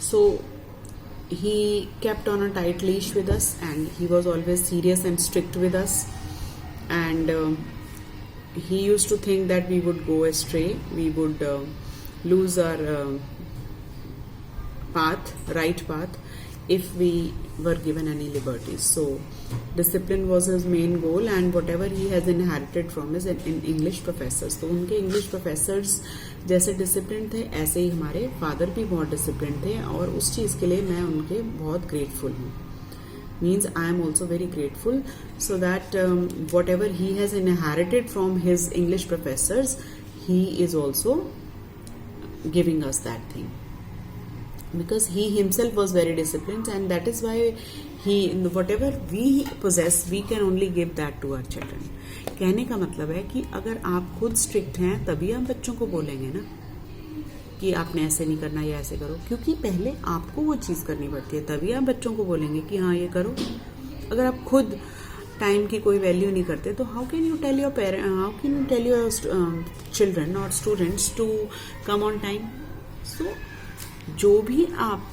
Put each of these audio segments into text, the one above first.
So he kept on a tight leash with us, and he was always serious and strict with us. And he used to think that we would go astray, we would lose our right path, if we were given any liberties. So discipline was his main goal, and whatever he has inherited from his in English professors. तो उनके English professors जैसे discipline थे, ऐसे ही हमारे father भी बहुत discipline थे, और उस चीज़ के लिए मैं उनके बहुत ग्रेटफुल हूँ. Means I am also very grateful, so that whatever he has inherited from his English professors, he is also giving us that thing, because he himself was very disciplined, and that is why he, whatever we possess, we can only give that to our children. कहने का मतलब है कि अगर आप खुद strict हैं तभी आप बच्चों को बोलेंगे ना कि आपने ऐसे नहीं करना या ऐसे करो, क्योंकि पहले आपको वो चीज़ करनी पड़ती है, तभी आप बच्चों को बोलेंगे कि हाँ ये करो. अगर आप खुद टाइम की कोई वैल्यू नहीं करते तो how can you tell your children और students to come on time. So जो भी आप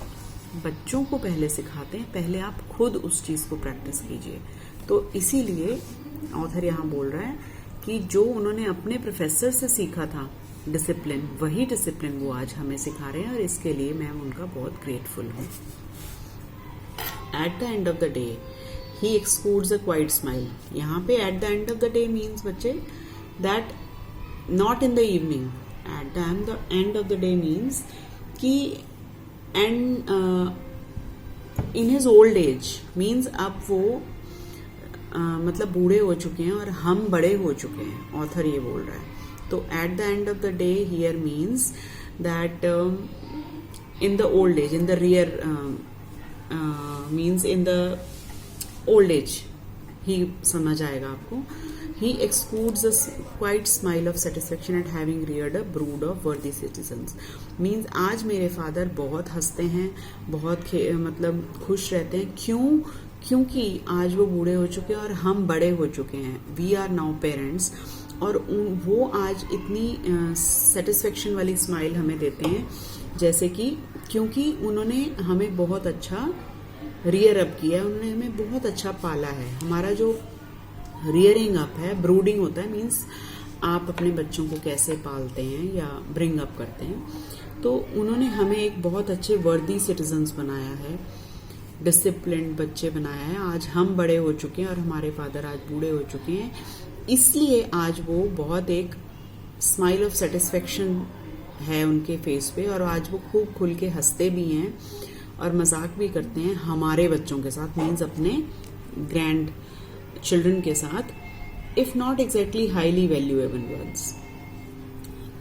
बच्चों को पहले सिखाते हैं, पहले आप खुद उस चीज़ को प्रैक्टिस कीजिए. तो इसीलिए ऑथर यहाँ बोल रहा है कि जो उन्होंने अपने प्रोफेसर से सीखा था डिसिप्लिन, वही डिसिप्लिन वो आज हमें सिखा रहे हैं, और इसके लिए मैं उनका बहुत ग्रेटफुल हूँ. At the end of the day he excludes a quiet smile. यहाँ पे at the end of the day means बच्चे that not in the evening. At the end of the day means कि and in his old age means अब वो मतलब बूढ़े हो चुके हैं और हम बड़े हो चुके हैं, ऑथर ये बोल रहा है. तो at the end of the day here means that in the old age, in the rear means in the old age, ही समझ आएगा आपको. He excludes a quiet smile of satisfaction at having reared a brood of worthy citizens. Means आज मेरे father बहुत हंसते हैं, बहुत मतलब खुश रहते हैं. क्यों? क्योंकि आज वो बूढ़े हो चुके हैं और हम बड़े हो चुके हैं. वी आर नाउ पेरेंट्स, और वो आज इतनी सेटिस्फेक्शन वाली स्माइल हमें देते हैं, जैसे कि क्योंकि उन्होंने हमें बहुत अच्छा रियर अप किया, उन्होंने हमें बहुत अच्छा पाला है. हमारा जो रियरिंग अप है, ब्रूडिंग होता है, मीन्स आप अपने बच्चों को कैसे पालते हैं या ब्रिंग अप करते हैं. तो उन्होंने हमें एक बहुत अच्छे वर्दी सिटीजन्स बनाया है, डिसिप्लिन्ड बच्चे बनाया है. आज हम बड़े हो चुके हैं और हमारे फादर आज बूढ़े हो चुके हैं, इसलिए आज वो बहुत एक स्माइल ऑफ सेटिस्फेक्शन है उनके फेस पे, और आज वो खूब खुल के हंसते भी हैं और मजाक भी करते हैं हमारे बच्चों के साथ, मीन्स अपने ग्रैंड चिल्ड्रन के साथ, if not exactly highly valuable ones.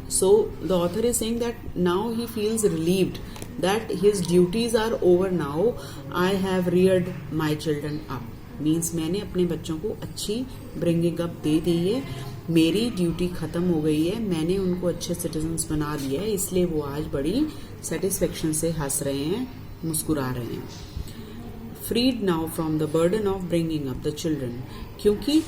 So the author is saying that now he feels relieved that his duties are over now. I have reared my children up. Means मैंने अपने बच्चों को अच्छी bringing up दे दी है, मेरी duty खत्म हो गई है, मैंने उनको अच्छे सिटीजन्स बना दिया है, इसलिए वो आज बड़ी सेटिस्फेक्शन से हंस रहे हैं, मुस्कुरा रहे हैं. Freed now from the burden of bringing up the children. क्योंकि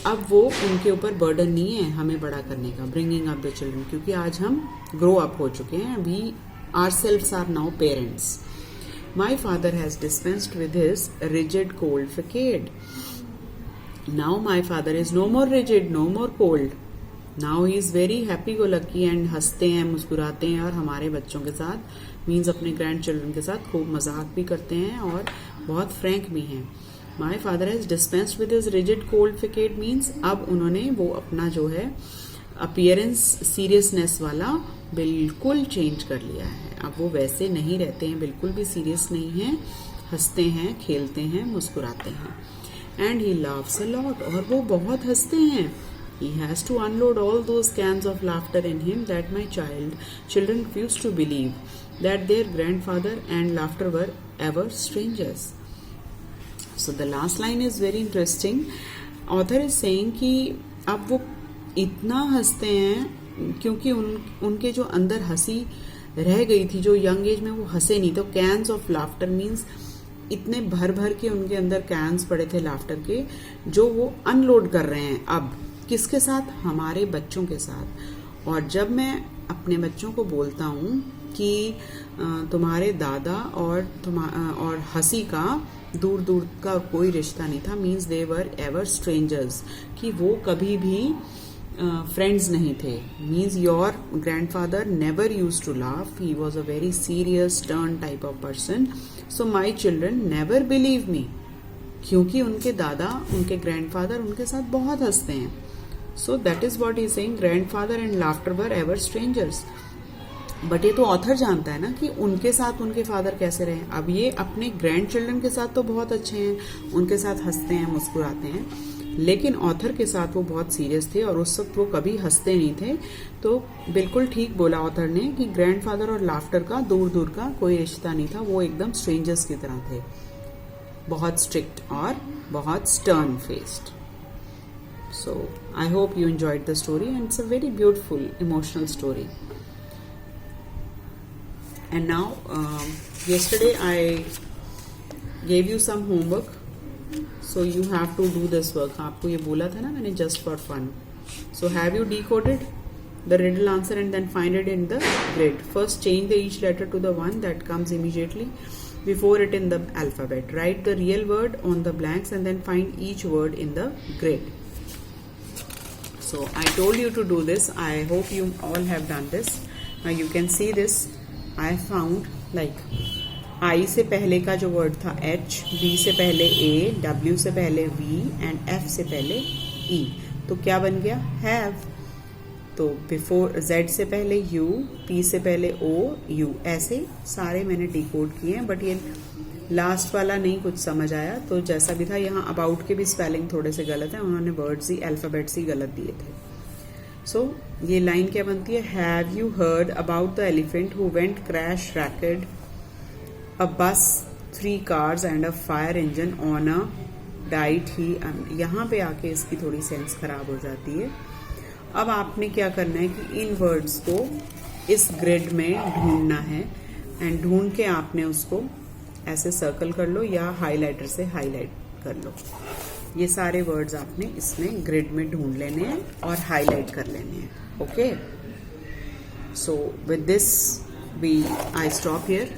अब वो उनके ऊपर बर्डन नहीं है हमें बड़ा करने का, ब्रिंगिंग अप द चिल्ड्रन, क्योंकि आज हम ग्रो अप हो चुके हैं. We ourselves are now parents. My father has dispensed with his rigid cold facade. Now my father is no more rigid, no more cold. Now he is very happy-go-lucky and हंसते हैं, मुस्कुराते हैं, और हमारे बच्चों के साथ मीन्स अपने ग्रैंड चिल्ड्रन के साथ खूब मजाक भी करते हैं और बहुत फ्रैंक भी हैं. My father has dispensed with his rigid cold facade means अब उन्होंने वो अपना जो है अपीयरेंस सीरियसनेस वाला बिल्कुल चेंज कर लिया है. अब वो वैसे नहीं रहते हैं, बिल्कुल भी सीरियस नहीं हैं, हंसते हैं, खेलते हैं, मुस्कुराते हैं. And he laughs a lot, और वो बहुत हंसते हैं. He has to unload all those cans of laughter in him that my children refuse to believe that their grandfather and laughter were ever strangers. So the last line is very interesting. Author is saying कि अब वो इतना हंसते हैं क्योंकि उनके जो अंदर हंसी रह गई थी, जो यंग एज में वो हंसे नहीं, तो कैंस ऑफ लाफ्टर मीन्स इतने भर भर के उनके अंदर कैंस पड़े थे लाफ्टर के, जो वो अनलोड कर रहे हैं अब किसके साथ, हमारे बच्चों के साथ. और जब मैं अपने बच्चों को बोलता हूँ कि तुम्हारे दादा और हंसी का दूर दूर का कोई रिश्ता नहीं था, means they were ever strangers, कि वो कभी भी फ्रेंड्स नहीं थे. Means your grandfather never use to laugh, he was a very serious stern type of person. So my children never believe me, क्योंकि उनके दादा, उनके ग्रैंडफादर उनके साथ बहुत हंसते हैं. So that is what he saying, grandfather and laughter were ever strangers. But ये तो ऑथर जानता है ना कि उनके साथ उनके फादर कैसे रहे. अब ये अपने ग्रैंड चिल्ड्रन के साथ तो बहुत अच्छे हैं, उनके साथ हंसते हैं, मुस्कुराते हैं, लेकिन ऑथर के साथ वो बहुत सीरियस थे और उस वक्त वो कभी हंसते नहीं थे. तो बिल्कुल ठीक बोला ऑथर ने कि ग्रैंडफादर और लाफ्टर का दूर दूर का कोई रिश्ता नहीं था, वो एकदम स्ट्रेंजर्स की तरह थे, बहुत स्ट्रिक्ट और बहुत stern faced. So I hope you enjoyed the story, and it's a very beautiful emotional story. And now yesterday I gave you some homework, so you have to do this work. आपको ये बोला था ना मैंने, just for fun. So have you decoded the riddle answer and then find it in the grid. First change the each letter to the one that comes immediately before it in the alphabet. Write the real word on the blanks and then find each word in the grid. So I told you to do this. I hope you all have done this. Now you can see this. I found like I से पहले का जो word था H, B से पहले A, W से पहले V and F से पहले E. तो क्या बन गया? Have. तो before Z से पहले U, P से पहले O, U. ऐसे सारे मैंने डिकोड किए हैं, बट ये लास्ट वाला नहीं कुछ समझ आया, तो जैसा भी था. यहाँ अबाउट के भी स्पेलिंग थोड़े से गलत है, उन्होंने वर्ड्स ही अल्फाबेट्स ही गलत दिए थे. सो ये लाइन क्या बनती है? Have you heard about the elephant who went crash wrecked a bus 3 cars and a fire engine on a diet he. यहाँ पे आके इसकी थोड़ी सेंस खराब हो जाती है. अब आपने क्या करना है कि इन वर्ड्स को इस ग्रिड में ढूंढना है, एंड ढूंढ के आपने उसको ऐसे सर्कल कर लो या हाइलाइटर से हाईलाइट कर लो. ये सारे वर्ड्स आपने इसमें ग्रिड में ढूंढ लेने हैं और हाईलाइट कर लेने हैं. Okay, so with this I stop here.